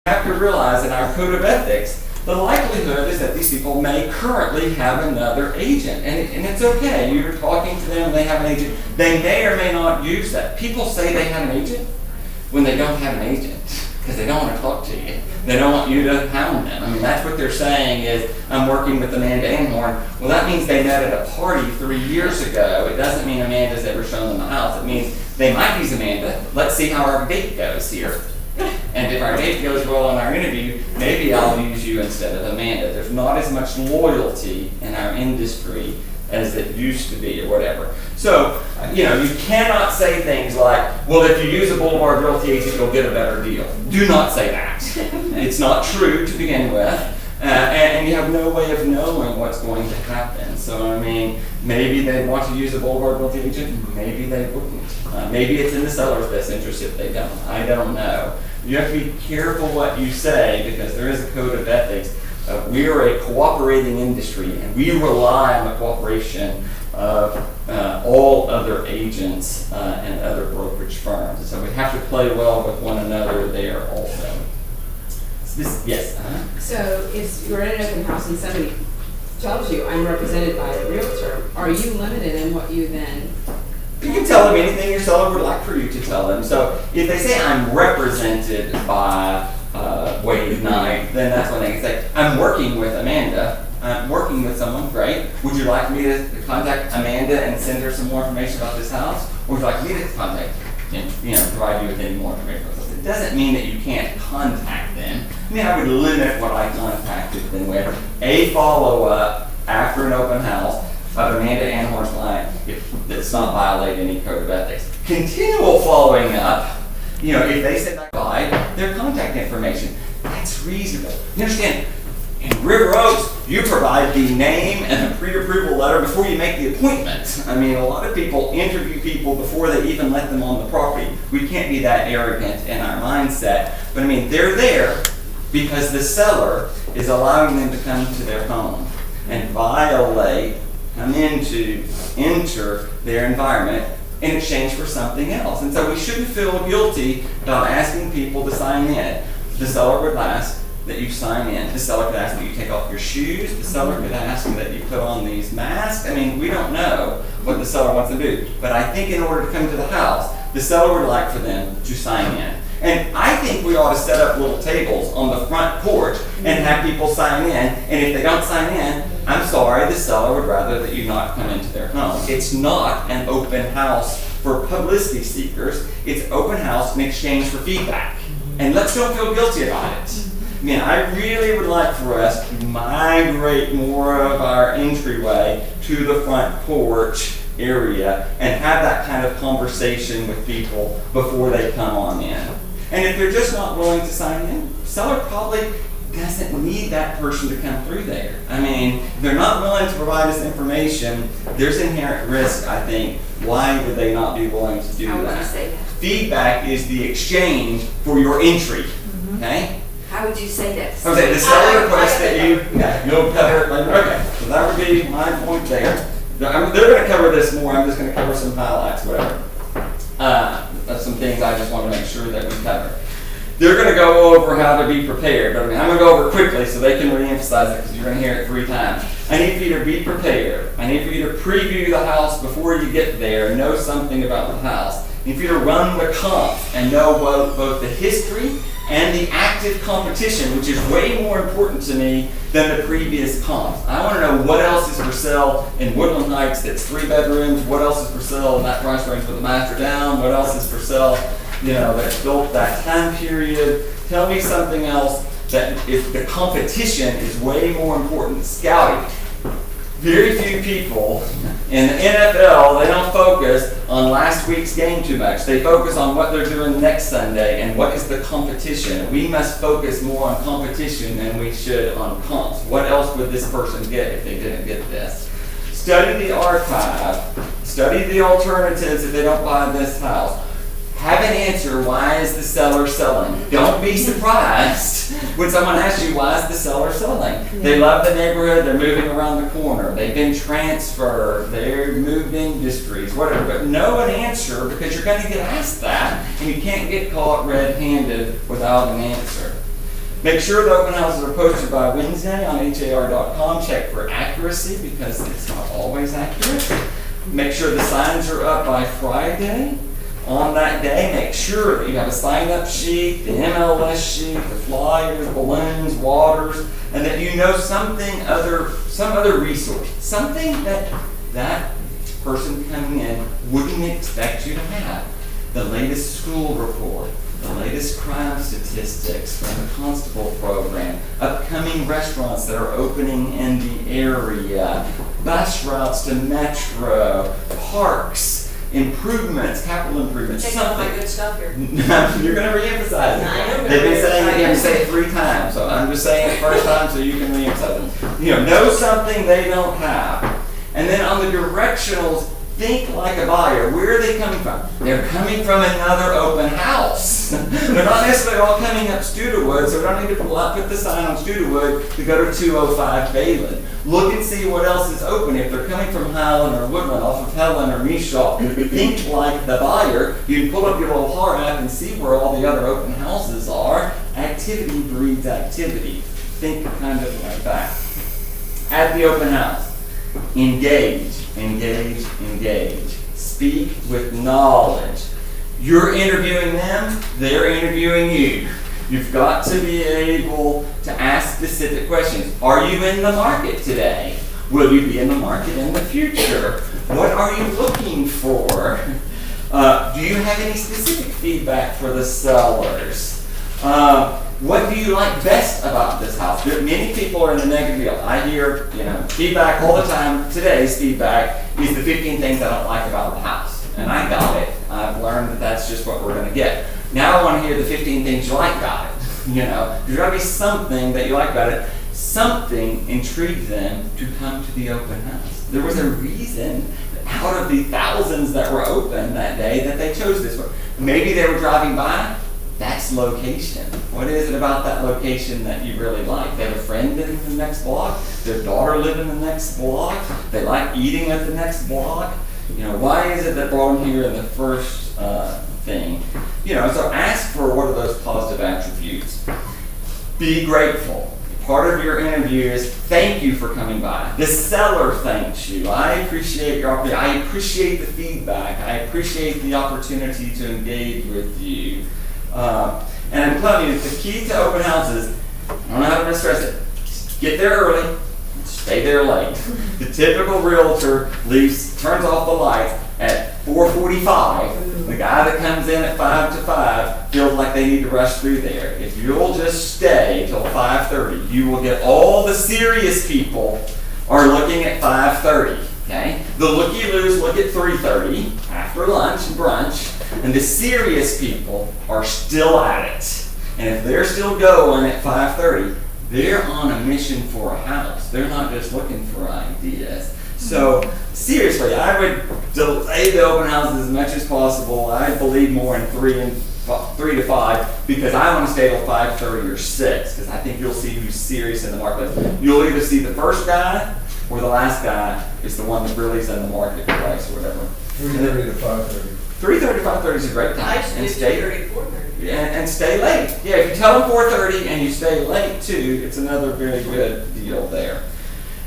have to realize in our code of ethics, the likelihood is that these people may currently have another agent. And it's okay. You're talking to them, they have an agent. They may or may not use that. People say they have an agent when they don't have an agent because they don't want to talk to you. They don't want you to hound them. I mean, that's what they're saying is, I'm working with Amanda Anhorn. Well, that means they met at a party 3 years ago. It doesn't mean Amanda's ever shown them the house. It means they might use Amanda. Let's see how our date goes here. And if our date goes well on our interview, maybe I'll use you instead of Amanda. There's not as much loyalty in our industry as it used to be or whatever. So, you cannot say things like, well, if you use a Boulevard Realty agent, you'll get a better deal. Do not say that. It's not true to begin with. And you have no way of knowing what's going to happen. So, maybe they want to use a Boulevard Realty agent, maybe they wouldn't. Maybe it's in the seller's best interest if they don't. I don't know. You have to be careful what you say because there is a code of ethics. We are a cooperating industry, and we rely on the cooperation of all other agents and other brokerage firms. And so we have to play well with one another there also. Yes? So if you're at an open house and somebody tells you, I'm represented by a realtor, are you limited in what you then? You can tell them anything your seller would like for you to tell them. So if they say, I'm represented by Wade Knight, then that's when they can say, I'm working with Amanda. I'm working with someone, great. Would you like me to contact Amanda and send her some more information about this house? Or would you like me to contact provide you with any more information about this? It doesn't mean that you can't contact them. I would limit what I contacted them with. A follow-up after an open house of Amanda Anhorn's client if does not violate any code of ethics. Continual following up, if they said I lied, their contact information, that's reasonable. You understand? In River Oaks, you provide the name and the pre-approval letter before you make the appointment. A lot of people interview people before they even let them on the property. We can't be that arrogant in our mindset. But they're there because the seller is allowing them to come to their home and enter their environment in exchange for something else. And so we shouldn't feel guilty about asking people to sign in. The seller would ask that you sign in. The seller could ask that you take off your shoes. The seller could ask that you put on these masks. We don't know what the seller wants to do. But I think in order to come to the house, the seller would like for them to sign in. And I think we ought to set up little tables on the front porch and have people sign in. And if they don't sign in, I'm sorry, the seller would rather that you not come into their home. It's not an open house for publicity seekers. It's open house in exchange for feedback. And let's don't feel guilty about it. I really would like for us to migrate more of our entryway to the front porch area and have that kind of conversation with people before they come on in. And if they're just not willing to sign in, the seller probably doesn't need that person to come through there. If they're not willing to provide us information, there's inherent risk, I think. Why would they not be willing to do How would that? you say that? Feedback is the exchange for your entry. Okay? How would you say that? Okay, the seller requests that you'll cover it later. Okay, so that would be my point there. They're going to cover this more. I'm just going to cover some highlights, whatever. That's some things I just want to make sure that we cover. They're going to go over how to be prepared, but I'm going to go over quickly so they can re-emphasize it because you're going to hear it 3 times. I need for you to be prepared. I need for you to preview the house before you get there, know something about the house. I need for you to run the comp and know both the history and the active competition, which is way more important to me than the previous comps. I want to know what else is for sale in Woodland Heights that's 3 bedrooms, what else is for sale in that price range with a master down, what else is for sale, that's built that time period. Tell me something else that if the competition is way more important. Scouting. Very few people in the NFL, they don't focus on last week's game too much. They focus on what they're doing next Sunday and what is the competition. We must focus more on competition than we should on comps. What else would this person get if they didn't get this? Study the archive. Study the alternatives if they don't buy this house. Have an answer, why is the seller selling? Don't be surprised when someone asks you, why is the seller selling? Yeah. They love the neighborhood, they're moving around the corner, they've been transferred, they're moved industries, whatever. But know an answer because you're going to get asked that, and you can't get caught red-handed without an answer. Make sure the open houses are posted by Wednesday on har.com. Check for accuracy because it's not always accurate. Make sure the signs are up by Friday. On that day, make sure that you have a sign-up sheet, the MLS sheet, the flyers, balloons, waters, and that you know some other resource, something that person coming in wouldn't expect you to have. The latest school report, the latest crime statistics from the constable program, upcoming restaurants that are opening in the area, bus routes to metro, parks, improvements, capital improvements, Take all my something. good stuff here. You're going to reemphasize I know it. we're They've been gonna saying it, you have to reemphasize say it 3 times, so I'm just saying it first time so you can reemphasize it. Know something they don't have. And then on the directionals, think like a buyer. Where are they coming from? They're coming from another open house. They're not necessarily all coming up Studewood, so we don't need to put the sign on Studewood to go to 205 Balin. Look and see what else is open. If they're coming from Highland or Woodland, off of Helen or Meshaw, think like the buyer. You can pull up your little HAR app and see where all the other open houses are. Activity breeds activity. Think kind of like that. At the open house, engage, engage, engage. Speak with knowledge. You're interviewing them, they're interviewing you. You've got to be able to ask specific questions. Are you in the market today? Will you be in the market in the future? What are you looking for? Do you have any specific feedback for the sellers? What do you like best about this house? Many people are in the negative field. I hear, feedback all the time. Today's feedback is the 15 things I don't like about the house. And I got it. I've learned that that's just what we're going to get. Now I want to hear the 15 things you like about it. There's got to be something that you like about it. Something intrigued them to come to the open house. There was a reason out of the thousands that were open that day that they chose this one. Maybe they were driving by. That's location. What is it about that location that you really like? They have a friend in the next block. Their daughter lived in the next block. They like eating at the next block. Why is it that brought them here in the first thing? So ask for what are those positive attributes. Be grateful. Part of your interview is thank you for coming by. The seller thanks you. I appreciate your opportunity. I appreciate the feedback. I appreciate the opportunity to engage with you. And I'm telling you, the key to open houses, I don't know how to stress it, get there early, stay there late. The typical realtor turns off the lights at 4:45. The guy that comes in at 5 to 5 feels like they need to rush through there. If you'll just stay till 5:30, you will get all the serious people are looking at 5:30. Okay? The looky-loos look at 3:30 after lunch and brunch, and the serious people are still at it. And if they're still going at 5:30, they're on a mission for a house. They're not just looking for ideas. So seriously, I would delay the open houses as much as possible. I believe more in 3 to 5 because I want to stay till 5:30 or 6 because I think you'll see who's serious in the market. You'll either see the first guy or the last guy is the one that really is in the marketplace or whatever. 3:30 to 5:30. 3:30 to 5:30 is a great time. I used to do 2:30 to 4:30. And stay late. Yeah, if you tell them 4:30 and you stay late too, it's another very good deal there.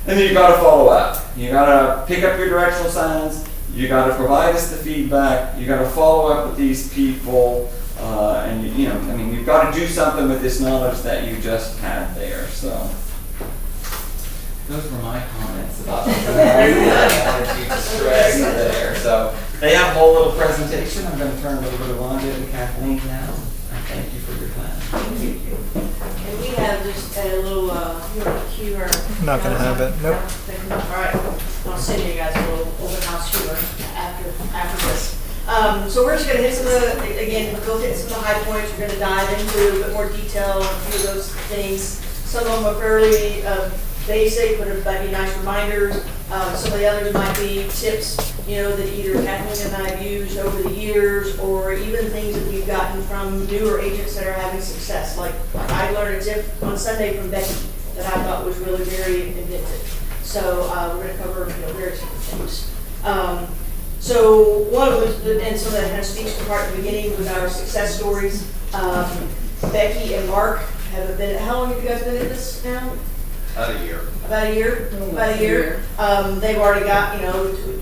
And then you got to follow up. You got to pick up your directional signs. You got to provide us the feedback. You got to follow up with these people, and you've got to do something with this knowledge that you just had there. So those were my comments about the I wanted you to stress there. So they have a whole little presentation. I'm going to turn it over to Rhonda and Kathleen now. Thank you for your time. Thank you. And we have just a little humor. Not gonna have it, nope. All right, I'll send you guys a little open house humor after this. So we're just gonna hit some of the, again, we'll hit some of the high points. We're gonna dive into a bit more detail, a few of those things. Some of them are fairly basic, but it might be nice reminders. Some of the others might be tips, that either Kathleen and I have used over the years, or even things that we've gotten from newer agents that are having success. Like I learned a tip on Sunday from Becky that I thought was really very inventive. So we're going to cover various different things. So one of the, and some of that kind of speaks to part at the beginning was our success stories. Becky and Mark haven't been, how long have you guys been in this now? About a year. About a year? About a year. They've already got,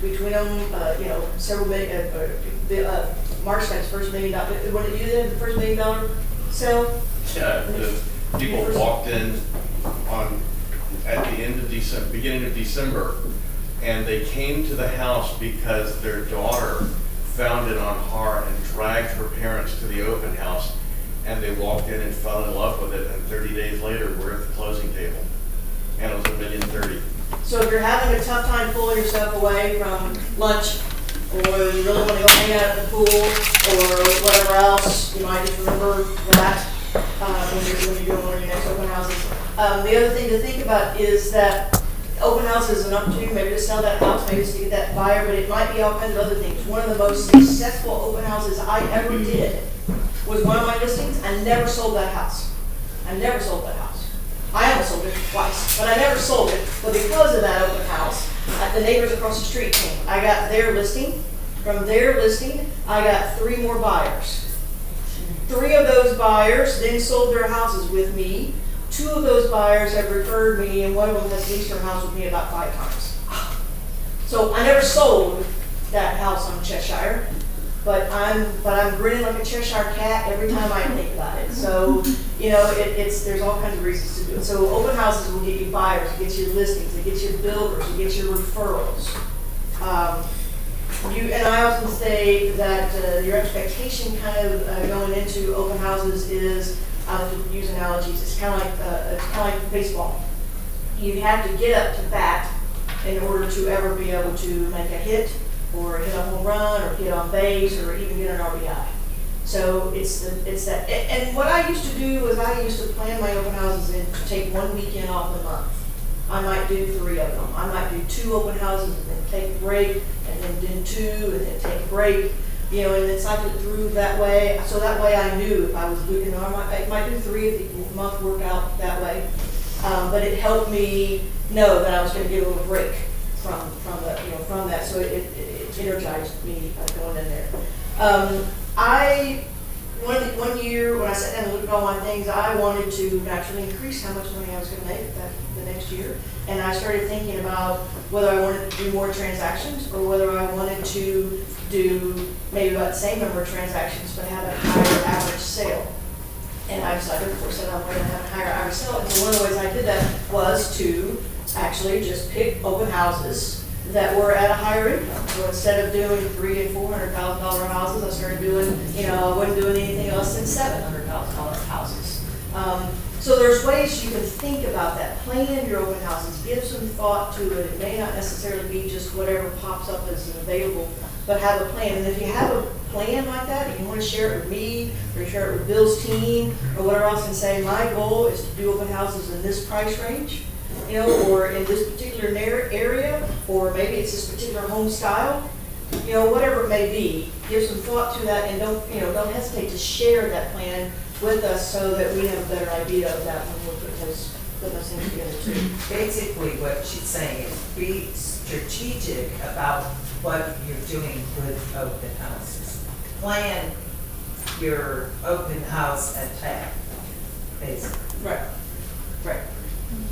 between them, several million, Mark's got his first $1 million, what did you do, the first $1 million sale? Yeah, the people walked in at the end of December, beginning of December, and they came to the house because their daughter found it on HAR and dragged her parents to the open house, and they walked in and fell in love with it, and 30 days later, we're at the closing table, and it was $1.03 million. So if you're having a tough time pulling yourself away from lunch, or you really want to go hang out at the pool, or whatever else, you might just remember that when you're doing one of your next open houses. The other thing to think about is that open house is an opportunity maybe to sell that house, maybe to get that buyer, but it might be all kinds of other things. One of the most successful open houses I ever did was one of my listings. I never sold that house. I never sold that house. I almost sold it twice, but I never sold it. But because of that open house, the neighbors across the street came. I got their listing. From their listing, I got 3 more buyers. 3 of those buyers then sold their houses with me. 2 of those buyers have referred me, and one of them has leased her house with me about 5 times. So I never sold that house on Cheshire, but I'm grinning like a Cheshire cat every time I think about it. So there's all kinds of reasons to do it. So open houses will get you buyers, it gets you listings, it gets you builders, it gets you referrals. And I often say that your expectation kind of going into open houses is, to use analogies, it's kind of like baseball. You have to get up to bat in order to ever be able to make a hit, or hit a home run, or get on base, or even get an RBI. So it's that. And what I used to do was I used to plan my open houses and take 1 weekend off a month. I might do 3 of them. I might do 2 open houses and then take a break, and then do 2 and then take a break, and then cycle it through that way. So that way I knew if I was doing, I might do 3 if the month worked out that way. But it helped me know that I was going to get a little break from that. So it energized me going in there. One year when I sat down and looked at all my things, I wanted to naturally increase how much money I was going to make the next year. And I started thinking about whether I wanted to do more transactions, or whether I wanted to do maybe about the same number of transactions but have a higher average sale. And I decided, of course, that I wanted to have a higher average sale. And so one of the ways I did that was to actually just pick open houses that were at a higher income. So instead of doing $300,000 and $400,000 houses, I started doing, I wasn't doing anything less than $700,000 houses. So there's ways you can think about that. Plan your open houses. Give some thought to it. It may not necessarily be just whatever pops up as available, but have a plan. And if you have a plan like that, and you want to share it with me, or share it with Bill's team, or whatever else, and say, my goal is to do open houses in this price range, or in this particular area, or maybe it's this particular home style, whatever it may be, give some thought to that, and don't hesitate to share that plan with us so that we have a better idea of that when we're putting those things together too. Basically, what she's saying is be strategic about what you're doing with open houses. Plan your open house attack, basically. Right.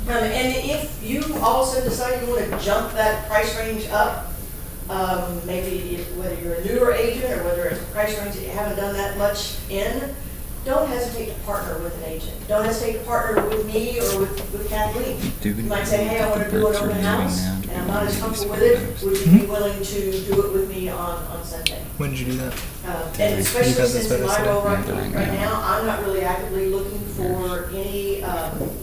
And if you also decide you want to jump that price range up, maybe whether you're a newer agent or whether it's a price range that you haven't done that much in, don't hesitate to partner with an agent. Don't hesitate to partner with me or with Kathleen. You might say, hey, I want to do an open house, and I'm not as comfortable with it. Would you be willing to do it with me on Sunday? When did you do that? And especially since in my role right now, I'm not really actively looking for any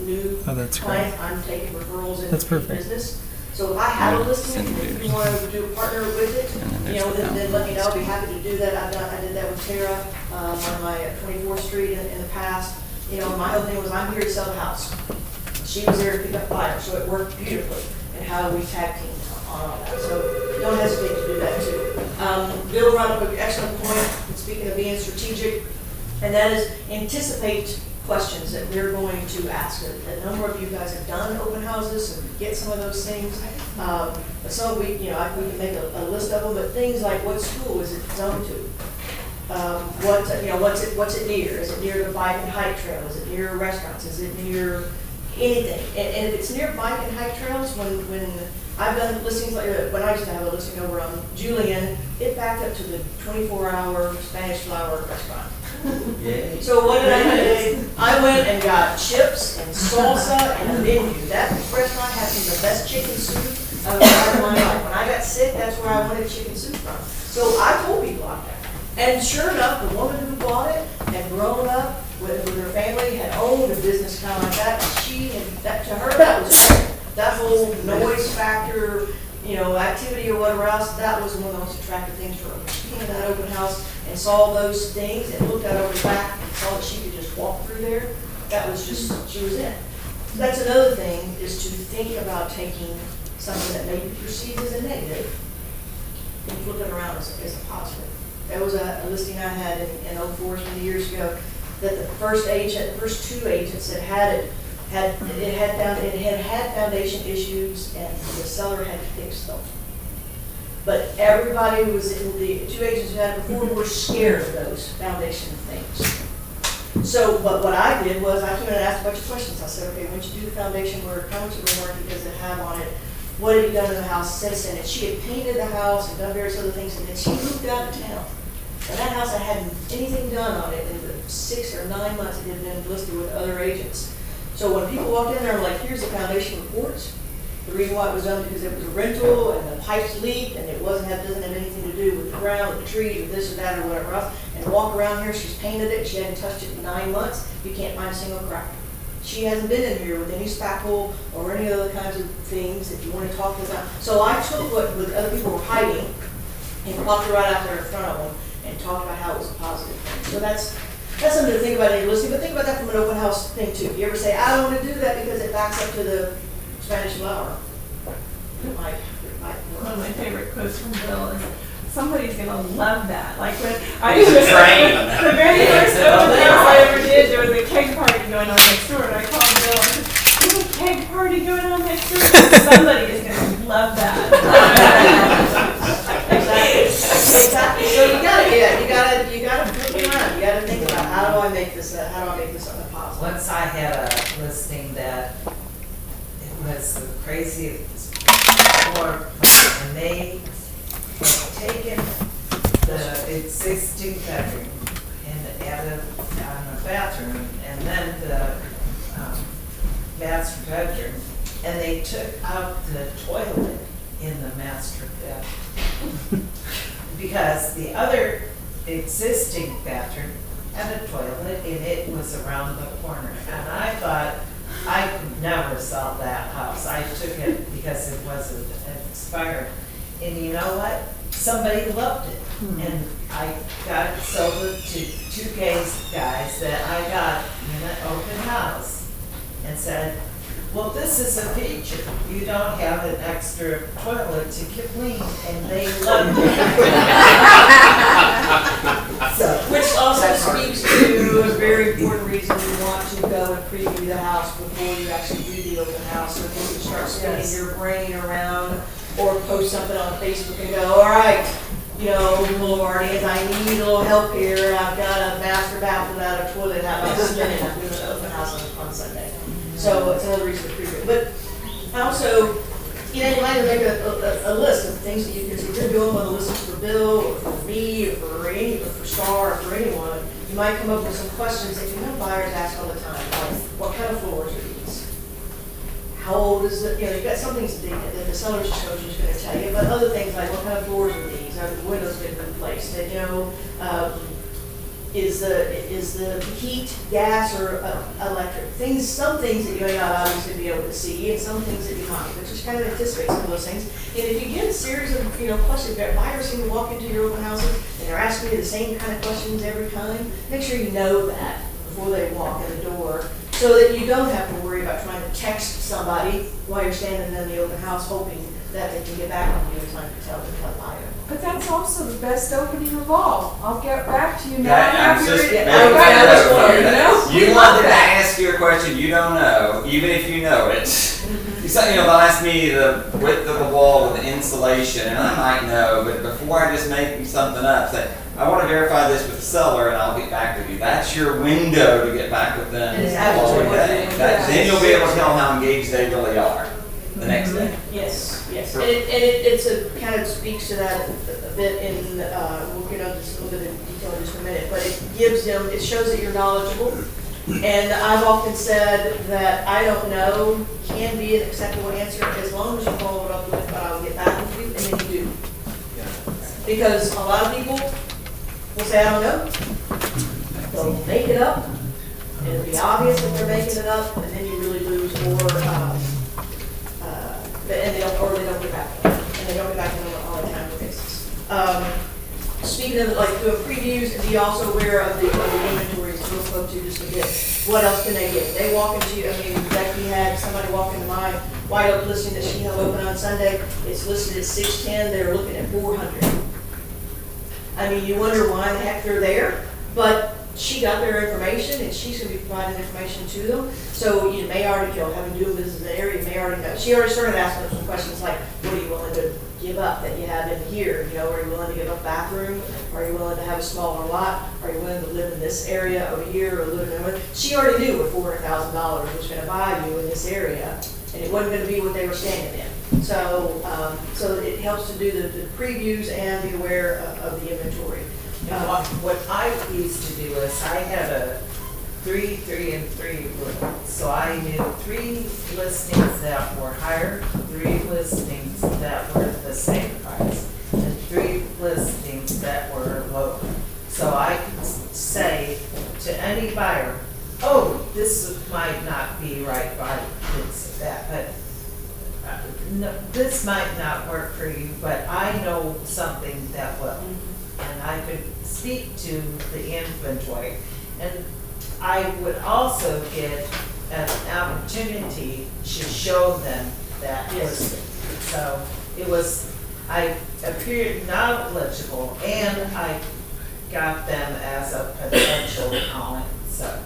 new clients. I'm taking referrals in business. So if I have a listing, if you want to do a partner with it, then let me know. I'll be happy to do that. I did that with Tara on my 24th Street in the past. My whole thing was, I'm here to sell the house. She was there to pick up buyers, so it worked beautifully. And how we tag team on all that. So don't hesitate to do that too. Bill brought up an excellent point, speaking of being strategic, and that is anticipate questions that we're going to ask. A number of you guys have done open houses and get some of those things. Some we can make a list of them, but things like what school is it zoned to? What's it near? Is it near the bike and hike trail? Is it near restaurants? Is it near anything? And if it's near bike and hike trails, when I've done listings like when I used to have a listing over on Julian, it backed up to the 24-hour Spanish flower restaurant. Yeah. So what did I do? I went and got chips and salsa and a menu. That restaurant had some of the best chicken soup I've ever had in my life. When I got sick, that's where I wanted chicken soup from. So I told people out there. And sure enough, the woman who bought it had grown up with her family, had owned a business kind of like that. To her, that was great. That whole noise factor, activity or whatever else, that was one of the most attractive things for her. She came to that open house and saw those things and looked out over the back and saw that she could just walk through there. That was just, she was in. So that's another thing, is to think about taking something that may be perceived as a negative and flip it around as a positive. There was a listing I had in Oak Forest many years ago that the first two agents that had it had foundation issues and the seller had fixed them. But everybody who was in the two agents who had it before were scared of those foundation things. So what I did was I came in and asked a bunch of questions. I said, okay, once you do the foundation work, how much of the warranty does it have on it? What have you done in the house since then? And she had painted the house and done various other things, and then she moved out of town. And that house, I hadn't anything done on it in the 6 or 9 months it had been listed with other agents. So when people walked in there, I'm like, here's the foundation reports. The reason why it was done because it was a rental and the pipes leaked and it doesn't have anything to do with the ground, with the trees, with this or that or whatever else. And walk around here, she's painted it, she hadn't touched it in 9 months. You can't find a single crack. She hasn't been in here with any spackle or any other kinds of things that you want to talk about. So I took what other people were hiding and popped it right out there in front of them and talked about how it was a positive thing. So that's something to think about in your listing, but think about that from an open house thing too. If you ever say, I don't want to do that because it backs up to the Spanish flower, it might One work. of my favorite quotes from Bill is, somebody's gonna love that. Like when It's a train. the very first open house I ever did, there was a keg party going on next door, and I called Bill and said, "There's a keg party going on next door. Somebody is gonna love that." Exactly. So you gotta flip it around. You gotta think about how do I make this something positive. Once I had a listing that it was the craziest floor plan, and they had taken the existing bedroom and added on a bathroom, and then the master bedroom, and they took out the toilet in the master bedroom. Because the other existing bathroom had a toilet and it was around the corner. And I thought, I could never sell that house. I took it because it wasn't expired. And you know what? Somebody loved it. And I got it sold to two guys that I got in an open house and said, well, this is a feature. You don't have an extra toilet to clean, and they loved it. So, Which also speaks to a very important reason you want to go and preview the house before you actually do the open house, so you can start spinning your brain around or post something on Facebook and go, all right, Lordy, I need a little help here. I've got a master bath without a toilet. How about spinning? I'm doing an open house on Sunday. So it's another reason to preview. But also, you might make a list of things that you can see. If you're doing one of the lists for Bill or for me or for Star or for anyone, you might come up with some questions that buyers ask all the time. Like, what kind of floors are these? How old is it? You've got some things that the seller's coach is going to tell you, but other things like what kind of floors are these? Are the windows been replaced? Is the heat, gas, or electric? Some things that you may not obviously be able to see, and some things that you might, but just kind of anticipate some of those things. And if you get a series of questions, buyers seem to walk into your open houses and they're asking you the same kind of questions every time. Make sure you know that before they walk in the door, so that you don't have to worry about trying to text somebody while you're standing in the open house, hoping that they can get back on you in time to tell them to buy it. But that's also the best opening of all. I'll get back to you now. That, I'm after just it- making I got that this up one, for you. you know? You wanted to ask your question you don't know, even if you know it. They'll ask me the width of the wall with the insulation, and I might know, but before I just make something up, say, I want to verify this with the seller and I'll get back with you. That's your window to get back with them. And it's the following absolutely what day. they- Then you'll be able to tell how engaged they really are the next day. Yes, yes, and it's a, kind of speaks to that a bit in, we'll get into this a little bit in detail in just a minute, but it gives them, it shows that you're knowledgeable. And I've often said that I don't know can be an acceptable answer as long as you follow it up with, but I'll get back with you, and then you do. Because a lot of people will say, I don't know, they'll make it up, and it'll be obvious that they're making it up, and then you really lose, and they don't get back, and they don't get back on a timely basis. Speaking of like doing previews, and be also aware of the inventories Bill spoke to just a bit. What else can they get? They walk into, I mean, Becky had somebody walk into my White Oak listing that she held open on Sunday. It's listed at 610, they're looking at 400. I mean, you wonder why the heck they're there, but she got their information and she's gonna be providing information to them. So you may already, having doing business in the area, you may already know. She already started asking them some questions like, what are you willing to give up that you have in here? Are you willing to give up a bathroom? Are you willing to have a smaller lot? Are you willing to live in this area over here or live in? She already knew what $400,000 was gonna buy you in this area, and it wasn't gonna be what they were standing in. So, so it helps to do the previews and be aware of the inventory. What I used to do is I had a 3, 3, and 3 rule. So I knew 3 listings that were higher, 3 listings that were the same price, and 3 listings that were lower. So I could say to any buyer, oh, this might not be right by this or that, but no, this might not work for you, but I know something that will. And I could speak to the inventory. And I would also get an opportunity to show them that listing. So it was, I appeared knowledgeable and I got them as a potential client. So,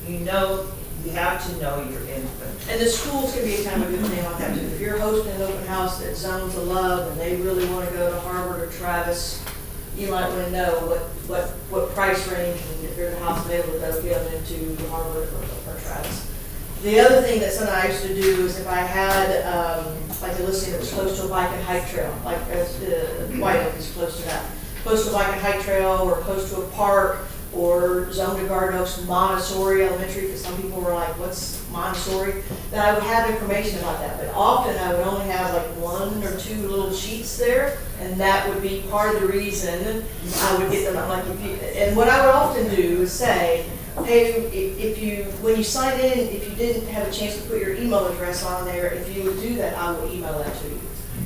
you have to know your inventory. And the schools can be a kind of a good thing like that too. If you're hosting an open house that zones of love and they really want to go to Harvard or Travis, you might want to know what price range, and if there's a house available, that'll get them into Harvard or Travis. The other thing that something I used to do is if I had like a listing that was close to a bike and hike trail, like White Oak is close to that, close to a bike and hike trail or close to a park, or zoned to Garden Oaks Montessori Elementary, because some people were like, what's Montessori? Then I would have information about that, but often I would only have like 1 or 2 little sheets there, and that would be part of the reason I would get them. I'm like, and what I would often do is say, hey, when you sign in, if you didn't have a chance to put your email address on there, if you would do that, I will email that to you.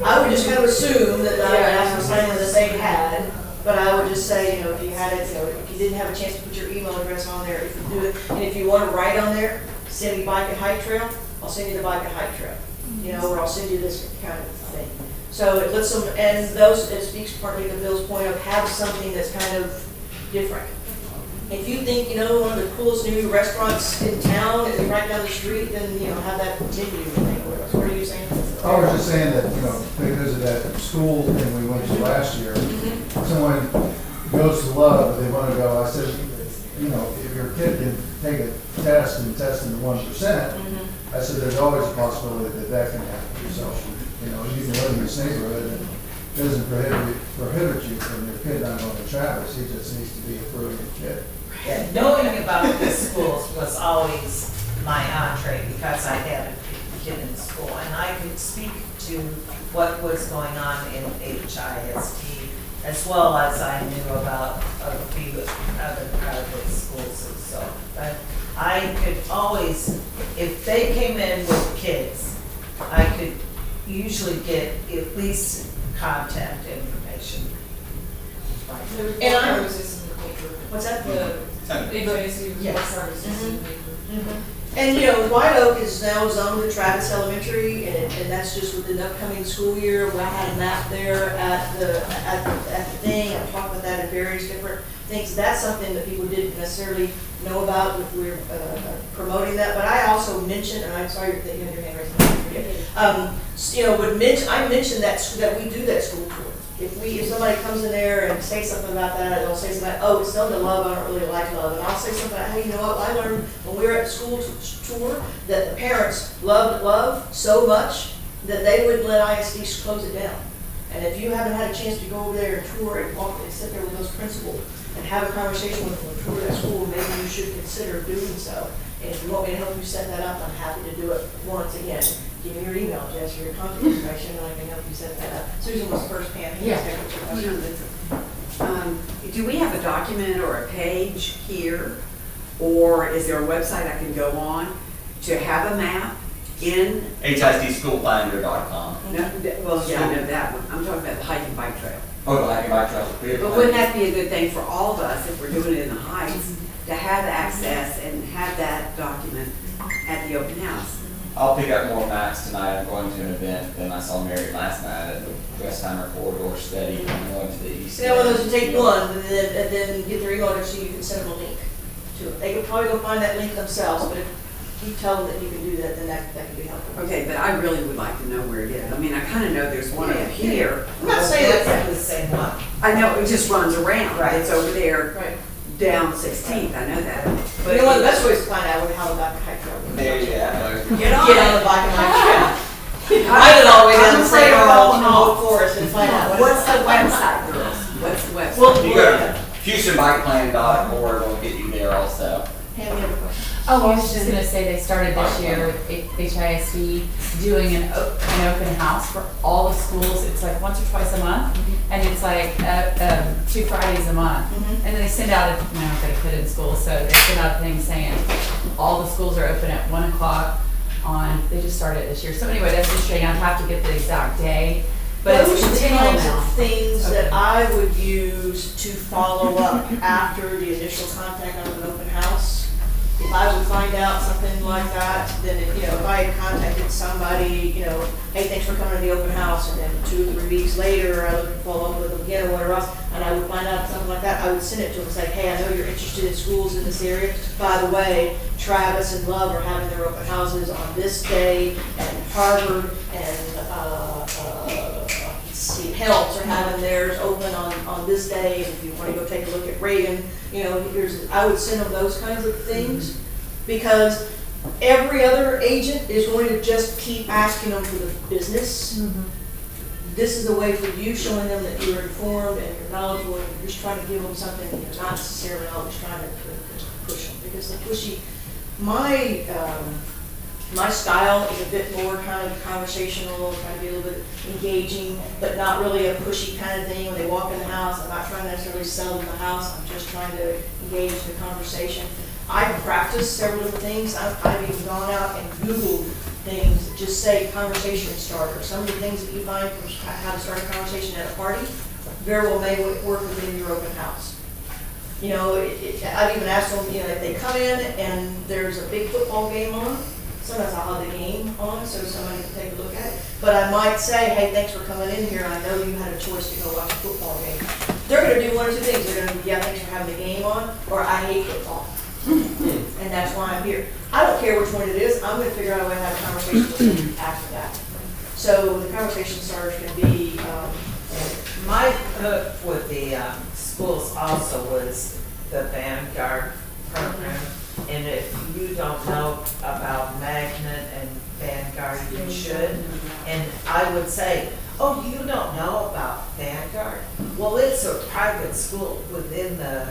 I would just kind of assume that I would ask for something that they had. But I would just say, if you had it, if you didn't have a chance to put your email address on there, if you do it, and if you want to write on there, send me bike and hike trail, I'll send you the bike and hike trail, or I'll send you this kind of thing. So it lets them, and it speaks partly to Bill's point of have something that's kind of different. If you think, one of the coolest new restaurants in town is right down the street, then, have that continue thing. What are you saying? I was just saying that, because of that school thing we went to last year, someone goes to Love, but they want to go, I said, if your kid can take a test and test in the 1%, I said, there's always a possibility that can happen. So, you can live in this neighborhood, and it doesn't prohibit you from your kid not going to Travis. He just needs to be a brilliant kid. Yeah, knowing about the schools was always my entree because I had a kid in school, and I could speak to what was going on in HIST as well as I knew about a few other private schools. So I could always, if they came in with kids, I could usually get at least contact information. And what's that? And White Oak is now zoned to Travis Elementary, and that's just with the upcoming school year. I had a map there at the thing. I talked about that in various different things. That's something that people didn't necessarily know about if we're promoting that. But I also mentioned, and I'm sorry you have your hand raised. I mentioned that we do that school tour. if somebody comes in there and says something about that, they'll say something, oh, it's known to Love, I don't really like Love, and I'll say something, hey, you know what, I learned when we were at the school tour, that the parents loved Love so much that they wouldn't let ISD close it down. And if you haven't had a chance to go over there and tour and walk and sit there with those principals and have a conversation with them, and tour that school, maybe you should consider doing so. And if you want me to help you set that up, I'm happy to do it once again. Give me your email address, your contact information, and I can help you set that up. Susan was first, Pam. Yeah. Do we have a document or a page here, or is there a website I can go on to have a map in? HISDschoolfinder.com. No, well, yeah, I know that one. I'm talking about the hike and bike trail. Oh, the hiking bike trail. But wouldn't that be a good thing for all of us, if we're doing it in the heights, to have access and have that document at the open house? I'll pick up more maps tonight. I'm going to an event, and I saw Mary last night at the Westheimer Corridor Study. I'm going to the east. Yeah, well, those, you take one, and then get their email address so you can send them a link to it. They could probably go find that link themselves, but if you tell them that you can do that, then that can be helpful. Okay, but I really would like to know where it is. I mean, I kind of know there's one up here. I'm not saying That's that. the same one. I know, it just runs around. Right. It's over there Right. down 16th, I know that. But You know what, the best way is to find out how the bike hike trail works. There you go. Get on the bike and hike trail. I did all the way down to St. Charles and Oak Forest and find out What's the website, girls? What's the website? Well, You go to HoustonBikePlan.org, will get you there also. Hand me a question. Oh, I was just gonna say they started this year with HISD doing an open house for all the schools. It's like once or twice a month, and it's like 2 Fridays a month. And then they send out they put in schools, so they send out a thing saying all the schools are open at 1 o'clock on. They just started this year. So anyway, that's just showing. I'd have to get the exact day, but Those it's are the continual kinds now. of things that I would use to follow up after the initial contact on an open house. If I would find out something like that, then if I had contacted somebody, hey, thanks for coming to the open house, and then 2 or 3 weeks later, I would follow up with them again or whatever else, and I would find out something like that, I would send it to them and say, hey, I know you're interested in schools in this area. By the way, Travis and Love are having their open houses on this day, and Harvard and Helms are having theirs open on this day, and if you want to go take a look at Reagan, I would send them those kinds of things, because every other agent is going to just keep asking them for the business. This is a way for you, showing them that you're informed and you're knowledgeable, and you're just trying to give them something, and you're not necessarily always trying to push them, because the pushy, my style is a bit more kind of conversational, trying to be a little bit engaging, but not really a pushy kind of thing. When they walk in the house, I'm not trying to necessarily sell them the house, I'm just trying to engage the conversation. I've practiced several different things. I've even gone out and Googled things that just say conversation starter. Some of the things that you find from how to start a conversation at a party very well may work within your open house. I've even asked them, if they come in and there's a big football game on, sometimes I'll have the game on so somebody can take a look at it. But I might say, hey, thanks for coming in here. I know you had a choice to go watch a football game. They're going to do one or two things. They're going to, yeah, thanks for having the game on, or I hate football. And that's why I'm here. I don't care which one it is. I'm going to figure out a way to have a conversation with them after that. So the conversation starters can be, My hook with the schools also was the Vanguard program. And if you don't know about Magnet and Vanguard, you should. And I would say, oh, you don't know about Vanguard? Well, it's a private school within the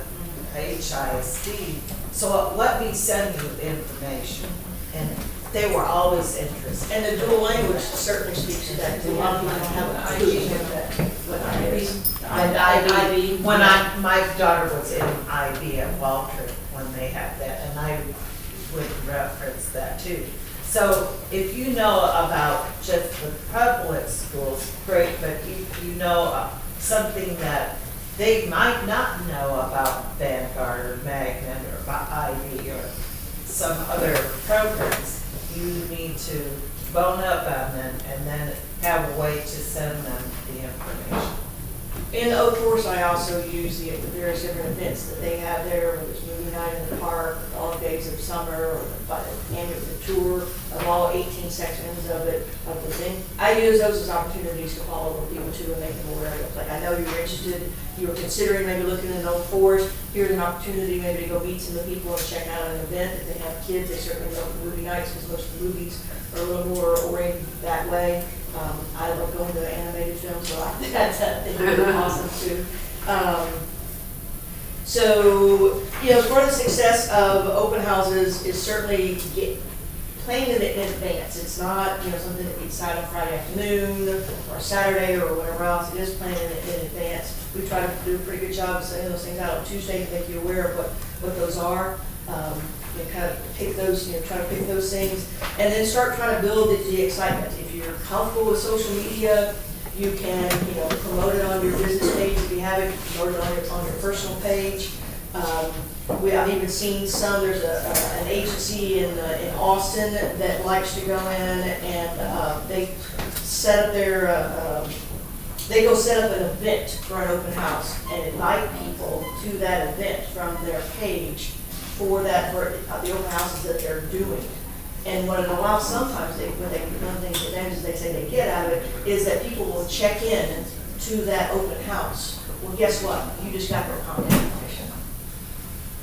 HISD. So let me send you information. And they were always interested. and the dual language certainly speaks to that. 'Cause a lot of people don't have a clue what that is. IB. My daughter was in IB at Walter when they had that, and I would reference that too. So if you know about just the public schools, great, but if you know something that they might not know about Vanguard or Magnet or about IB or some other programs, you need to bone up on them and then have a way to send them the information. In Oak Forest, I also use the various different events that they have there, whether it's movie night in the park, all days of summer, or the annual tour of all 18 sections of it, of the thing. I use those as opportunities to follow up people too and make them aware of it. Like, I know you're interested, you were considering maybe looking in Oak Forest, here's an opportunity maybe to go meet some of the people and check out an event. If they have kids, they certainly love movie nights, because most of the movies are a little more oriented that way. I love going to animated films, so I think that's really awesome too. So, you know, part of the success of open houses is certainly planning it in advance. It's not, you know, something that we decide on Friday afternoon or Saturday or whatever else. It is planning it in advance. We try to do a pretty good job of sending those things out on Tuesday to make you aware of what those are. You know, kind of pick those, you know, try to pick those things, and then start trying to build the excitement. If you're comfortable with social media, you can, you know, promote it on your business page if you have it, promote it on your personal page. I've even seen some, there's an agency in Austin that likes to go in and they set up their, they go set up an event for an open house and invite people to that event from their page for the open houses that they're doing. And what it allows sometimes, one of the advantages they say they get out of it is that people will check in to that open house. Well, guess what? You just got their contact information.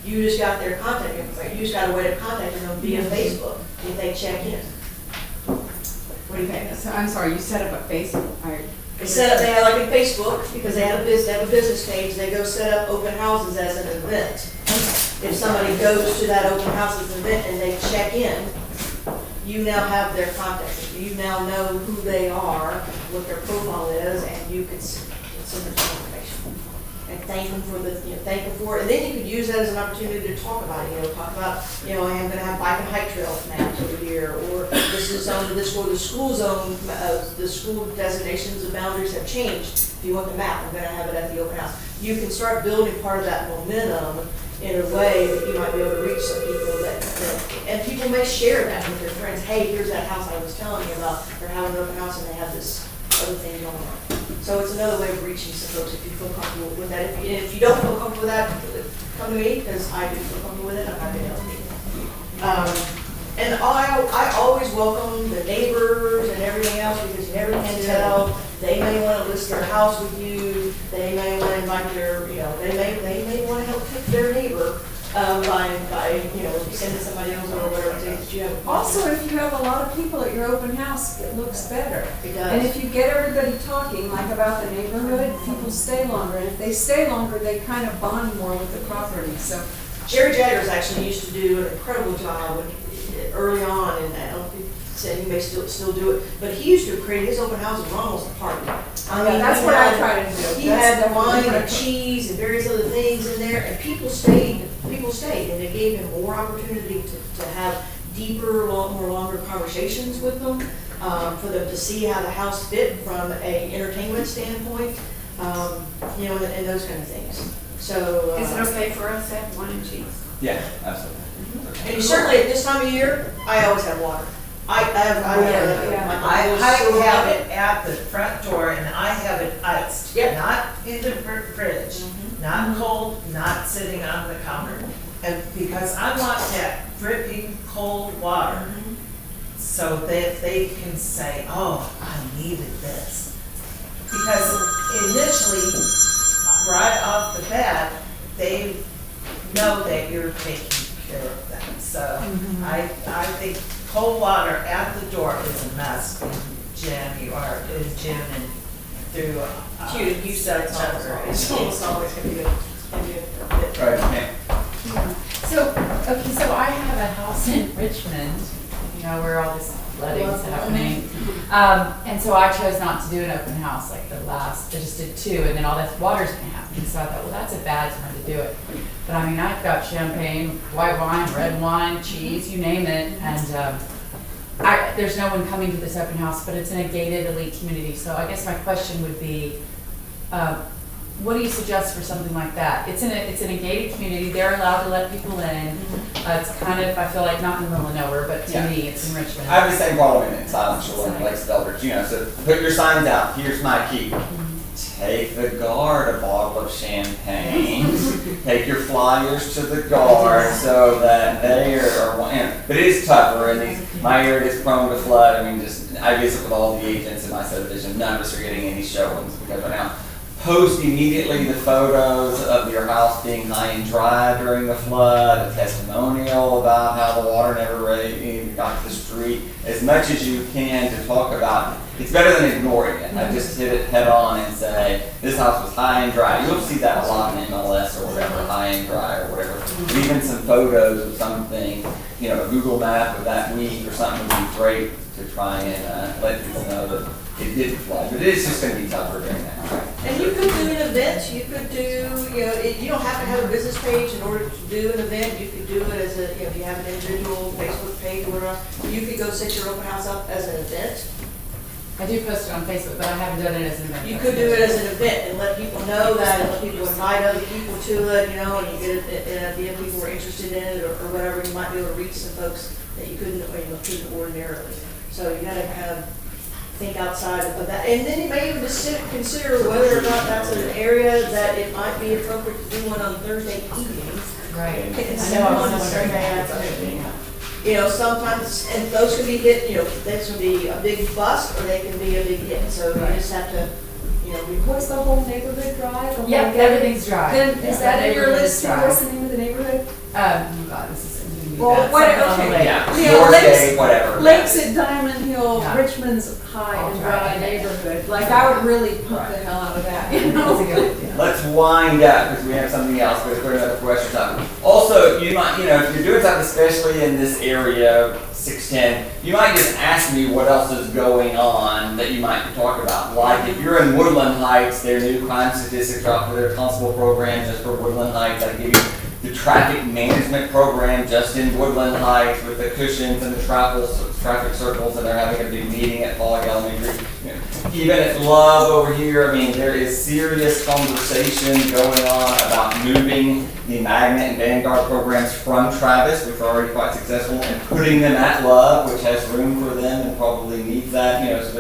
You just got their contact information. You just got a way to contact them via Facebook if they check in. What do you think? So, I'm sorry, you set up a Facebook, They set up, they have like a Facebook, because they have a business page, they go set up open houses as an event. If somebody goes to that open house as an event and they check in, you now have their contact. You now know who they are, what their profile is, and you can send them some information. And thank them for thank them for it. And then you could use that as an opportunity to talk about it, talk about, I am gonna have bike and hike trail maps over here, or this is zoned to this, or the school zone, the school designations and boundaries have changed. If you want the map, I'm gonna have it at the open house. You can start building part of that momentum in a way that you might be able to reach some people and people may share that with their friends. Hey, here's that house I was telling you about. They're having an open house and they have this other thing going on. So it's another way of reaching some folks if you feel comfortable with that. If you don't feel comfortable with that, come to me, because I do feel comfortable with it. I'm happy to help you. And I always welcome the neighbors and everything else, because you never can tell. They may want to list their house with you. They may want to invite their, they may want to help pick their neighbor by sending somebody else or whatever it is that you have. Also, if you have a lot of people at your open house, it looks better. It does. And if you get everybody talking, like about the neighborhood, people stay longer. And if they stay longer, they kind of bond more with the property, so. Jerry Jaggers actually used to do an incredible job early on, and I don't think he may still do it, but he used to create his open houses were almost a party. I mean, that's what I try to do. He had wine and cheese and various other things in there, and people stayed, and it gave him more opportunity to have deeper, more longer conversations with them, for them to see how the house fit from a entertainment standpoint, and those kind of things. So Is it okay for us to have wine and cheese? Yeah, absolutely. and you certainly at this time of year, I always have water. I have it at the front door, and I have it iced. Yep. Not in the fridge, not cold, not sitting on the counter. And because I want that dripping cold water, so that they can say, oh, I needed this. Because initially, right off the bat, they know that you're taking care of them. So I think cold water at the door is a must in June and through You said it's almost always going to be good. Right, yeah. So I have a house in Richmond, where all this flooding's happening. And so I chose not to do an open house like I just did 2, and then all this water's gonna happen. So I thought, well, that's a bad time to do it. But I mean, I've got champagne, white wine, red wine, cheese, you name it, and there's no one coming to this open house, but it's in a gated elite community. So I guess my question would be, what do you suggest for something like that? It's in a gated community. They're allowed to let people in. It's kind of, I feel like, not in the middle of nowhere, but to me, it's in Richmond. I have the same problem in Silent Shore and Lakes Eldridge, so put your signs out, here's my key. take the guard a bottle of champagne, take your flyers to the guard so that they are, but it is tougher, and my area is prone to flood. I mean, I visit with all the agents in my subdivision, none of us are getting any showings, because right now, post immediately the photos of your house being high and dry during the flood, a testimonial about how the water never really got to the street, as much as you can to talk about. It's better than ignoring it. I just hit it head on and say, this house was high and dry. You'll see that a lot in MLS or whatever, high and dry or whatever. Even some photos of something, a Google map of that week or something would be great to try and let people know that it did flood. But it's just going to be tougher during that time. And you could do an event, you could do, you don't have to have a business page in order to do an event. You could do it as a, if you have an individual Facebook page or whatever, you could go set your open house up as an event. I do post it on Facebook, but I haven't done it as an event. You could do it as an event and let people know that, and let people invite other people to it, and you get an idea if people were interested in it or whatever. You might be able to reach some folks that you couldn't ordinarily. So you gotta think outside of that. And then you may even just consider whether or not that's an area that it might be appropriate to do one on Thursday evenings. Right. Instead of on Saturday afternoon. Sometimes, and those can be hit, that's gonna be a big bust or they can be a big hit. So you just have to, Was the whole neighborhood dry? The whole Yep, everything's dry. Then is that in your Neighborhood list? is dry. What's the name of the neighborhood? God, this is gonna be Well, bad. what- Something on the okay. lake. Yeah, Yeah, North Lakes- Gate, whatever. Lakes at Diamond Hill, Yeah. Richmond's high All and dry. dry neighborhood. Like, I would really pump the hell out of that, you know? That's a good idea. Let's wind up because we have something else, but it's another question time. Also, you might, if you're doing something especially in this area, 610, you might just ask me what else is going on that you might talk about. Like if you're in Woodland Heights, their new crime statistics drop for their constable program just for Woodland Heights. I give you the traffic management program just in Woodland Heights with the cushions and the traffic circles, and they're having a big meeting at Pollock Elementary. Even at Love over here, there is serious conversation going on about moving the Magnet and Vanguard programs from Travis, which are already quite successful, and putting them at Love, which has room for them and probably needs that. So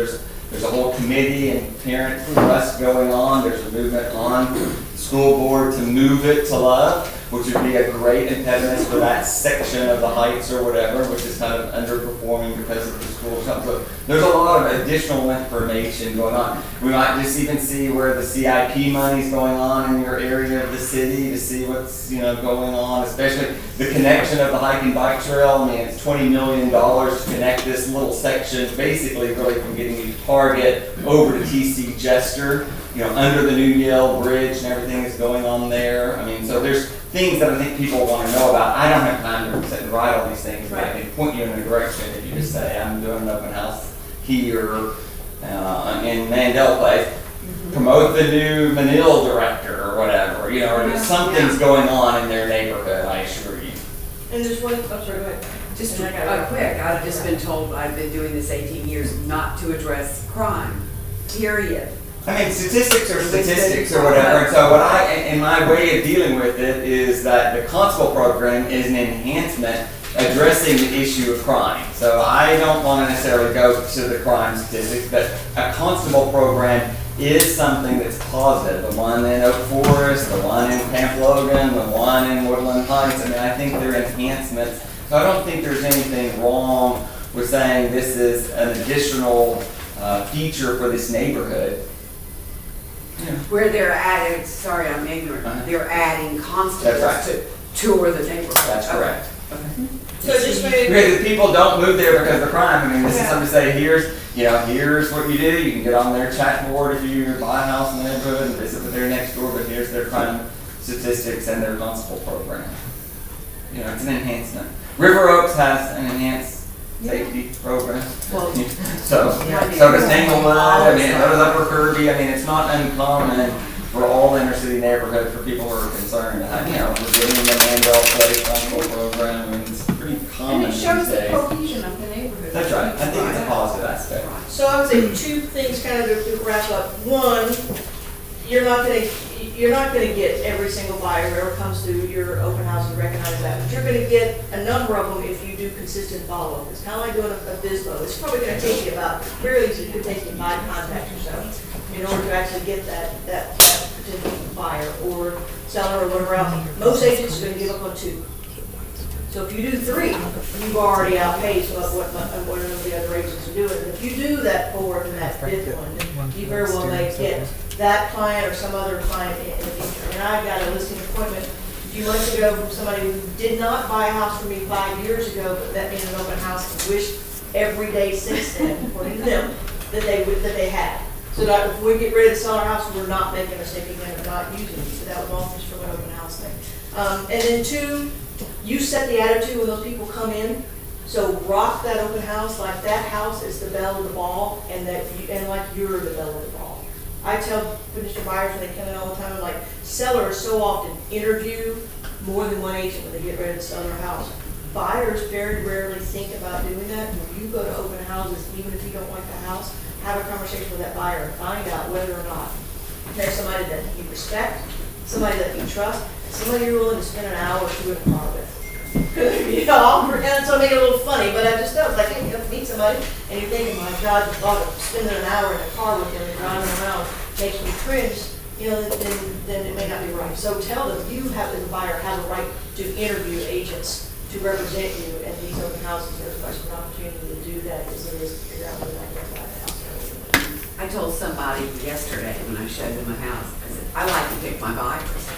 there's a whole committee and parent request going on. There's a movement on the school board to move it to Love, which would be a great impediment for that section of the Heights or whatever, which is kind of underperforming because of the school or something. So there's a lot of additional information going on. We might just even see where the CIP money is going on in your area of the city to see what's going on, especially the connection of the hike and bike trail. It's $20 million to connect this little section, basically really from getting you to Target over to TC Jester, under the new Yale Bridge and everything that's going on there. So there's things that I think people want to know about. I don't have time to sit and write all these things, but I can point you in a direction if you just say, I'm doing an open house here in Mandel Place. Promote the new Manil director or whatever, or there's something's going on in their neighborhood, I assure you. And there's one, go ahead. Just quick, I've just been told, I've been doing this 18 years, not to address crime, period. Statistics are statistics or whatever, and so and my way of dealing with it is that the constable program is an enhancement addressing the issue of crime. So I don't want to necessarily go to the crime statistics, but a constable program is something that's positive. The one in Oak Forest, the one in Camp Logan, the one in Woodland Heights, I think they're enhancements. So I don't think there's anything wrong with saying this is an additional feature for this neighborhood. Where they're adding, sorry, I'm ignorant, they're adding constables That's to tour the neighborhood. That's correct. So just maybe. Because if people don't move there because of crime, this is something to say, here's what you do. You can get on their chat board if you buy a house in the neighborhood and visit with their next door, but here's their crime statistics and their constable program. It's an enhancement. River Oaks has an enhanced safety program. Well, so does Tanglewood, so does Upper Kirby. It's not uncommon for all inner city neighborhoods for people who are concerned. We're getting the Mandel Place constable program, it's pretty common And it these shows the days. cohesion of the neighborhood. That's right. I think it's a positive aspect. So I would say two things kind of to wrap up. One, you're not gonna, you're not gonna get every single buyer who ever comes through your open house and recognize that, but you're gonna get a number of them if you do consistent follow-up. It's kinda like doing a BISBO. It's probably gonna take you about, very easy, it could take you 5 contacts or so in order to actually get that potential buyer or seller or whatever else. Most agents are gonna give up on 2. So if you do 3, you've already outpaced what the other agents are doing. And if you do that 4th and that 5th one, you very well may get that client or some other client in the future. And I got a listing appointment a few months ago from somebody who did not buy a house from me 5 years ago, but met me in an open house and wished every day since then, according to them, that they had. So that if we get ready to sell our house, we're not making a mistake again of not using it. So that was all just from an open house thing. And then 2, you set the attitude when those people come in. So rock that open house like that house is the belle of the ball, and like you're the belle of the ball. I tell potential buyers when they come in all the time, I'm like, sellers so often interview more than one agent when they get ready to sell their house. Buyers very rarely think about doing that. When you go to open houses, even if you don't like the house, have a conversation with that buyer and find out whether or not there's somebody that you respect, somebody that you trust, somebody you're willing to spend an hour or 2 in a car with. You know, and so make it a little funny, but I just know it's like, hey, you have to meet somebody, and you're thinking, my God, the thought of spending an hour in a car with them and driving around makes me cringe, you know, then it may not be right. So tell them you have, as a buyer, have a right to interview agents to represent you, and these open houses are as much an opportunity to do that as it is to figure out whether I can buy a house. I told somebody yesterday when I showed them a house, I said, I like to pick my buyers.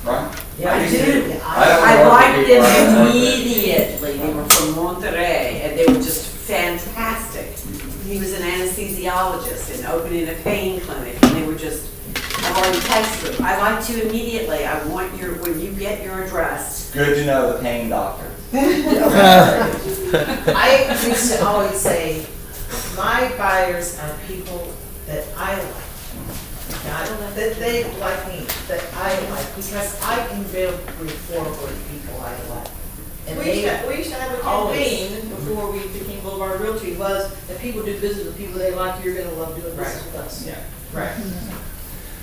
Right? Yeah, I do. I I liked them don't know. immediately. They were from Monterey, and they were just fantastic. He was an anesthesiologist and opening a pain clinic, and they were just, I've already texted them. I liked you immediately. I want when you get your address. Good to know the pain doctor. I used to always say, my buyers are people that I like. Not that they like me, that I like, because I can build rapport with people I like. And We used to have a always- campaign before we became Boulevard Realty, was that people do business with people they like, you're gonna love doing business with us. Yeah. Right.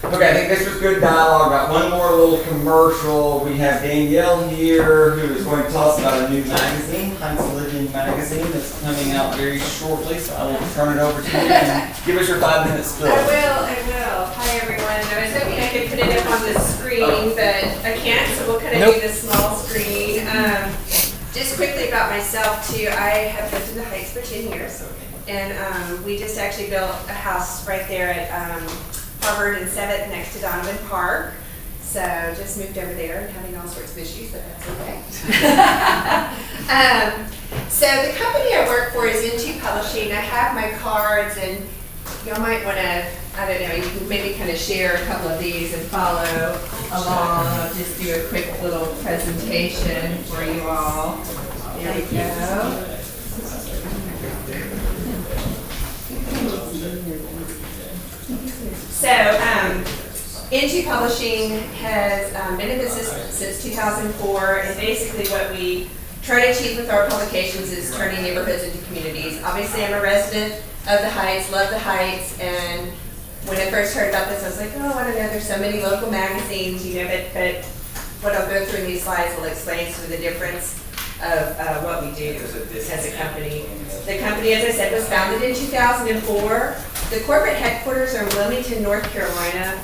Okay, I think this was good dialogue. Got one more little commercial. We have Danielle here who is going to tell us about a new magazine, Heights Living Magazine, that's coming out very shortly. So I will turn it over to you and give us your 5-minute spill. I will. Hi, everyone. I was hoping I could put it up on the screen, but I can't, so we'll kind of do the small screen. Just quickly about myself, too. I have lived in the Heights for 10 years, and we just actually built a house right there at Harvard and 7th next to Donovan Park. So just moved over there and having all sorts of issues, but that's okay. So the company I work for is Into Publishing. I have my cards, and y'all might want to, I don't know, you can maybe kind of share a couple of these and follow along. I'll just do a quick little presentation for you all. There we go. So, Into Publishing has been in business since 2004, and basically what we try to achieve with our publications is turning neighborhoods into communities. Obviously, I'm a resident of the Heights, love the Heights, and when I first heard about this, I was like, oh, I don't know, there's so many local magazines, you know, but what I'll go through in these slides will explain sort of the difference of what we do as a company. The company, as I said, was founded in 2004. The corporate headquarters are in Wilmington, North Carolina,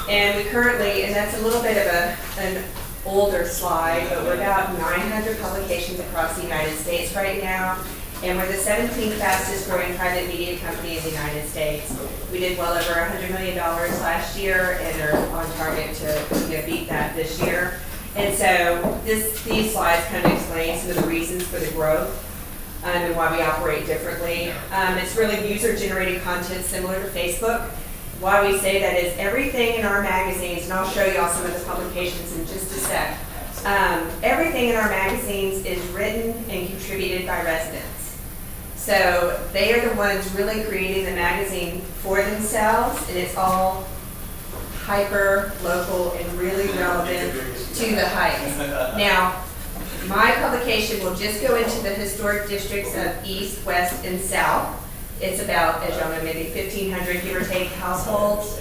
and we currently, and that's a little bit of an older slide, but we're about 900 publications across the United States right now, and we're the 17th fastest growing private media company in the United States. We did well over $100 million last year and are on target to beat that this year. And so these slides kind of explain some of the reasons for the growth and why we operate differently. It's really user-generated content similar to Facebook. Why we say that is everything in our magazines, and I'll show you all some of the publications in just a sec. Everything in our magazines is written and contributed by residents. So they are the ones really creating the magazine for themselves, and it's all hyper local and really relevant to the Heights. Now, my publication will just go into the historic districts of East, West, and South. It's about, as y'all know, maybe 1,500 give or take households.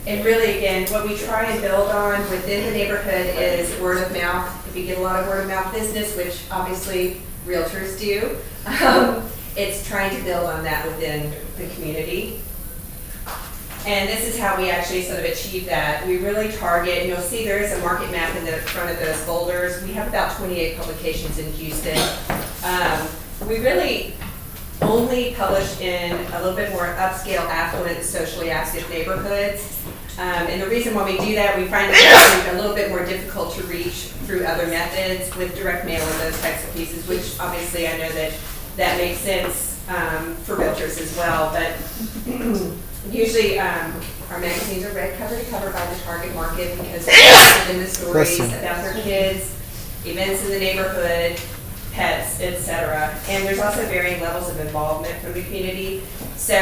And really, again, what we try and build on within the neighborhood is word of mouth. If you get a lot of word of mouth business, which obviously realtors do, it's trying to build on that within the community. And this is how we actually sort of achieve that. We really target, and you'll see there is a market map in the front of those folders. We have about 28 publications in Houston. We really only publish in a little bit more upscale, affluent, socially active neighborhoods. And the reason why we do that, we find it a little bit more difficult to reach through other methods with direct mail and those types of pieces, which obviously I know that makes sense for realtors as well. But usually our magazines are read cover to cover by the target market because they're interested in the stories about their kids, events in the neighborhood, pets, etc. And there's also varying levels of involvement from the community. So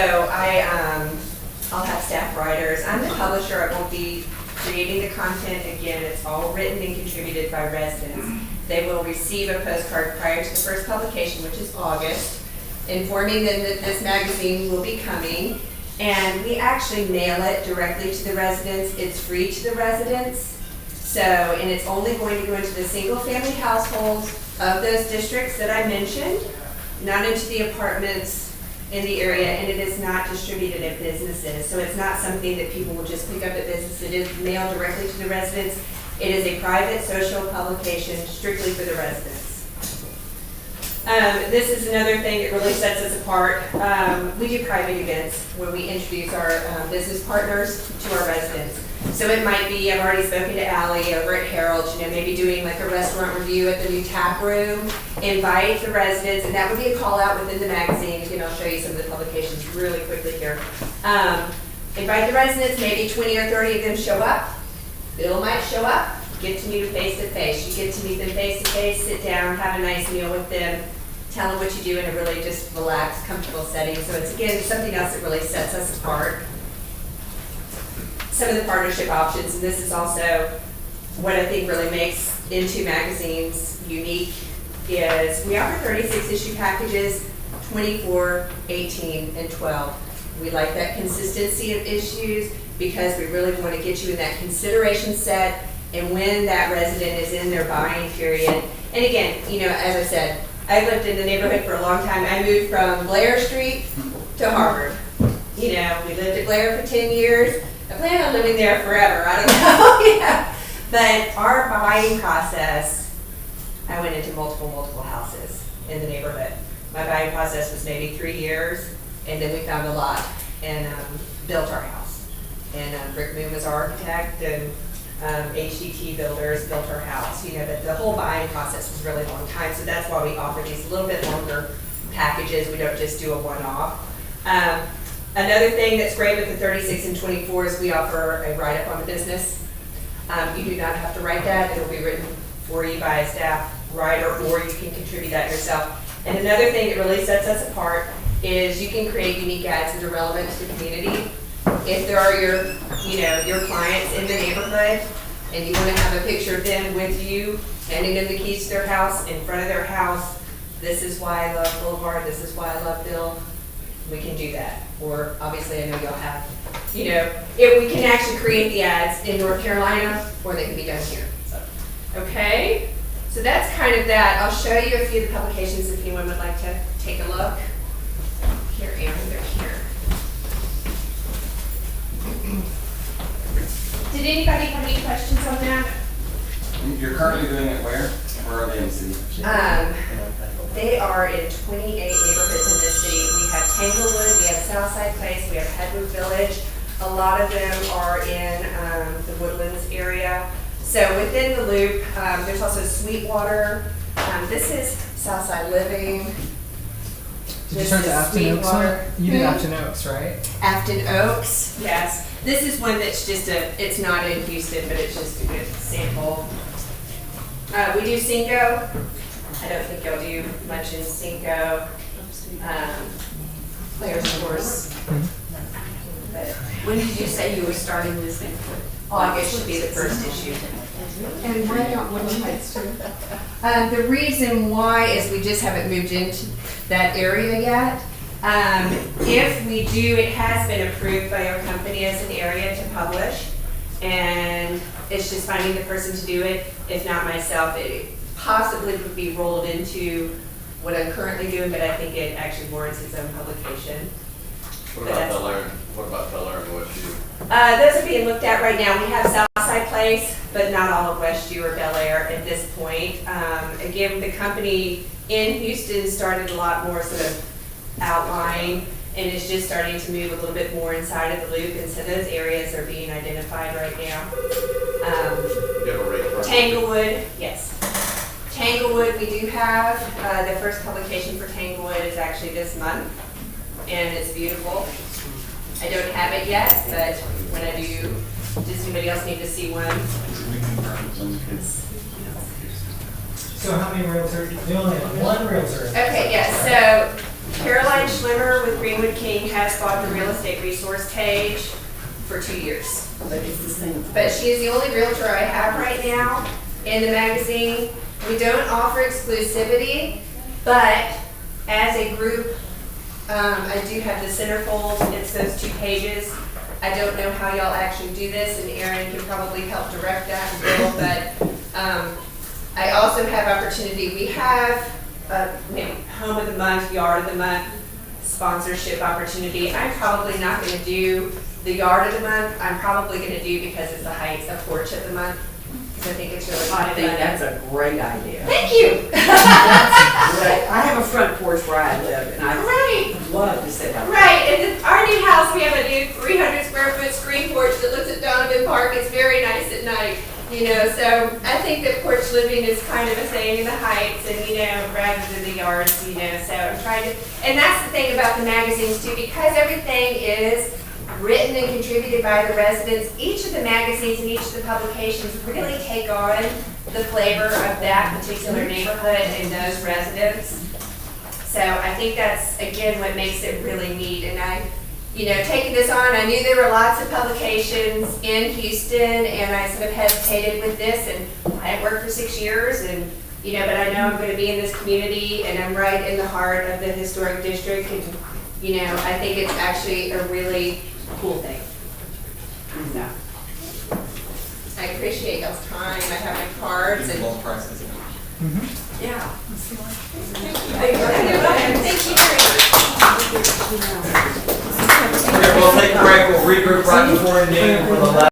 I'll have staff writers. I'm the publisher. I won't be creating the content. Again, it's all written and contributed by residents. They will receive a postcard prior to the first publication, which is August, informing them that this magazine will be coming. And we actually mail it directly to the residents. It's free to the residents. So, and it's only going to go into the single-family households of those districts that I mentioned, not into the apartments in the area, and it is not distributed at businesses. So it's not something that people will just pick up at business. It is mailed directly to the residents. It is a private social publication strictly for the residents. This is another thing that really sets us apart. We do private events where we introduce our business partners to our residents. So it might be, I've already spoken to Allie over at Harold's, maybe doing like a restaurant review at the new tap room, invite the residents, and that would be a call out within the magazine. Again, I'll show you some of the publications really quickly here. Invite the residents, maybe 20 or 30 of them show up. Bill might show up, get to meet them face to face. You get to meet them face to face, sit down, have a nice meal with them, tell them what you do in a really just relaxed, comfortable setting. So it's, again, something else that really sets us apart. Some of the partnership options, and this is also what I think really makes Into magazines unique, is we offer 36 issue packages, 24, 18, and 12. We like that consistency of issues because we really want to get you in that consideration set and when that resident is in their buying period. And again, as I said, I've lived in the neighborhood for a long time. I moved from Blair Street to Harvard. We lived at Blair for 10 years. I plan on living there forever. I don't know. Yeah. But our buying process, I went into multiple houses in the neighborhood. My buying process was maybe 3 years, and then we found a lot and built our house. And Rick Moon was our architect, and HDT Builders built our house. But the whole buying process was a really long time, so that's why we offer these a little bit longer packages. We don't just do a one-off. Another thing that's great with the 36 and 24 is we offer a write-up on the business. You do not have to write that. It will be written for you by a staff writer, or you can contribute that yourself. And another thing that really sets us apart is you can create unique ads that are relevant to the community. If there are your clients in the neighborhood and you want to have a picture of them with you, handing them the keys to their house, in front of their house, this is why I love Boulevard, this is why I love Bill, we can do that. Or obviously I know you'll have, if we can actually create the ads in North Carolina, or they can be done here. Okay, so that's kind of that. I'll show you a few of the publications if anyone would like to take a look. Here, Aaron, they're here. Did anybody have any questions on that? You're currently doing it where? Where are they in the city? They are in 28 neighborhoods in this city. We have Tanglewood, we have Southside Place, we have Headwood Village. A lot of them are in the Woodlands area. So within the loop, there's also Sweetwater. This is Southside Living. Did you start the Afton Oaks one? You did Afton Oaks, right? Afton Oaks, yes. This is one that's just it's not in Houston, but it's just a good sample. We do Cinco. I don't think y'all do much in Cinco. Players, of course. But When did you say you were starting this thing? August should be the first issue. And why not Woodland Heights too? The reason why is we just haven't moved into that area yet. If we do, it has been approved by our company as an area to publish, and it's just finding the person to do it. If not myself, it possibly would be rolled into what I'm currently doing, but I think it actually warrants its own publication. What about Bel Air? What about Bel Air and Westview? Those are being looked at right now. We have Southside Place, but not all of Westview or Bel Air at this point. Again, the company in Houston started a lot more sort of outlying and is just starting to move a little bit more inside of the loop, and so those areas are being identified right now. You have a rate for it? Tanglewood, yes. Tanglewood, we do have, the first publication for Tanglewood is actually this month, and it's beautiful. I don't have it yet, but when I do, does anybody else need to see one? So how many realtors? We only have one realtor. Okay, yes, so Caroline Schlimmer with Greenwood King has bought the real estate resource page for 2 years. But it's the same. But she is the only realtor I have right now in the magazine. We don't offer exclusivity, but as a group, I do have the centerfold. It's those 2 pages. I don't know how y'all actually do this, and Erin can probably help direct that and Bill, but I also have opportunity. We have maybe home of the month, yard of the month, sponsorship opportunity. I'm probably not going to do the yard of the month. I'm probably going to do, because it's the Heights, a porch of the month, because I think it's really I fun. think that's a great idea. Thank you. I have a front porch where I live, and I Right. love to sit out there. Right, and our new house, we have a new 300 square foot screen porch that looks at Donovan Park. It's very nice at night, so I think that porch living is kind of a thing in the Heights, and rather than the yards, so I'm trying to, and that's the thing about the magazines too, because everything is written and contributed by the residents. Each of the magazines and each of the publications really take on the flavor of that particular neighborhood and those residents. So I think that's, again, what makes it really neat. And taking this on, I knew there were lots of publications in Houston, and I sort of hesitated with this, and I had worked for 6 years, and, but I know I'm going to be in this community, and I'm right in the heart of the historic district, and, I think it's actually a really cool thing. So, I appreciate y'all's time. I have my cards, and Both prices. yeah. Thank Thank you very much. Okay, we'll take a break. We'll regroup right before noon for the last.